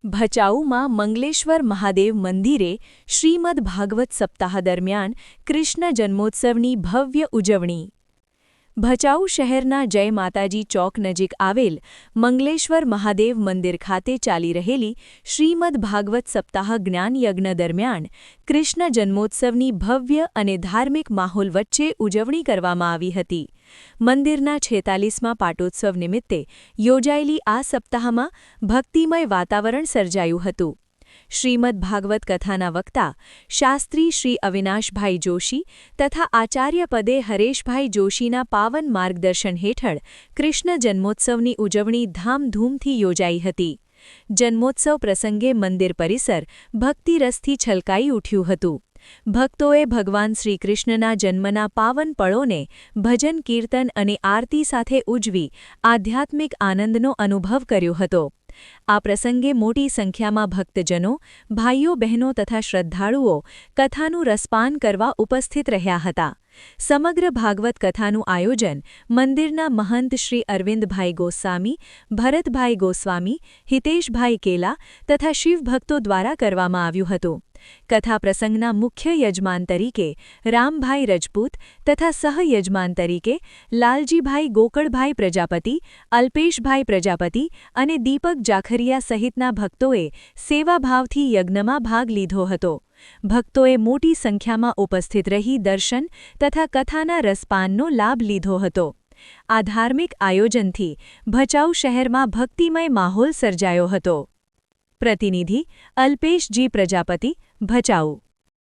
ભચાઉમાં મંગલેશ્વર મહાદેવ મંદિરે શ્રીમદ ભાગવત સપ્તાહ દરમિયાન કૃષ્ણ જન્મોત્સવની ભવ્ય ઉજવણી। ભચાઉ શહેરના જય માતાજી ચોક નજીક આવેલ મંગલેશ્વર મહાદેવ મંદિર ખાતે ચાલી રહેલી શ્રીમદ ભાગવત સપ્તાહ જ્ઞાનયજ્ઞ દરમિયાન કૃષ્ણ જન્મોત્સવની ભવ્ય અને ધાર્મિક માહોલ વચ્ચે ઉજવણી કરવામાં આવી હતી। મંદિરના 46મા પાટોત્સવ નિમિત્તે યોજાયેલી આ સપ્તાહમાં ભક્તિમય વાતાવરણ સર્જાયું હતું। શ્રીમદ ભાગવત કથાના વક્તા શાસ્ત્રી શ્રી અવિનાશભાઈ જોશી તથા આચાર્ય પદે હરેશભાઈ જોશીના પાવન માર્ગદર્શન હેઠળ કૃષ્ણ જન્મોત્સવની ઉજવણી ધામધૂમથી યોજાઈ હતી। જન્મોત્સવ પ્રસંગે મંદિર પરિસર ભક્તિરસથી છલકાઈ ઉઠ્યું હતું। ભક્તોએ ભગવાન શ્રીકૃષ્ણના જન્મના પાવન પળોને ભજન કીર્તન અને આરતી સાથે ઉજવી આધ્યાત્મિક આનંદનો અનુભવ કર્યો હતો। આ પ્રસંગે મોટી સંખ્યામાં ભક્તજનો, ભાઈઓ બહેનો તથા શ્રદ્ધાળુઓ કથાનું રસપાન કરવા ઉપસ્થિત રહ્યા હતા। સમગ્ર ભાગવત કથાનું આયોજન મંદિરના મહંત શ્રી અરવિંદભાઈ ગોસ્વામી, ભરતભાઈ ગોસ્વામી, હિતેશભાઈ કેલા તથા શિવભક્તો દ્વારા કરવામાં આવ્યું હતું। કથા પ્રસંગના મુખ્ય યજમાન તરીકે રામભાઈ રજપૂત તથા સહયજમાન તરીકે લાલજીભાઈ ગોકળભાઈ પ્રજાપતિ, અલ્પેશભાઈ પ્રજાપતિ અને દીપક જાખરિયા સહિતના ભક્તોએ સેવાભાવથી યજ્ઞમાં ભાગ લીધો હતો। ભક્તોએ મોટી સંખ્યામાં ઉપસ્થિત રહી દર્શન તથા કથાના રસપાનનો લાભ લીધો હતો। આ ધાર્મિક આયોજનથી ભચાઉ શહેરમાં ભક્તિમય માહોલ સર્જાયો હતો। પ્રતિનિધિ અલ્પેશજી પ્રજાપતિ, ભચાઉ।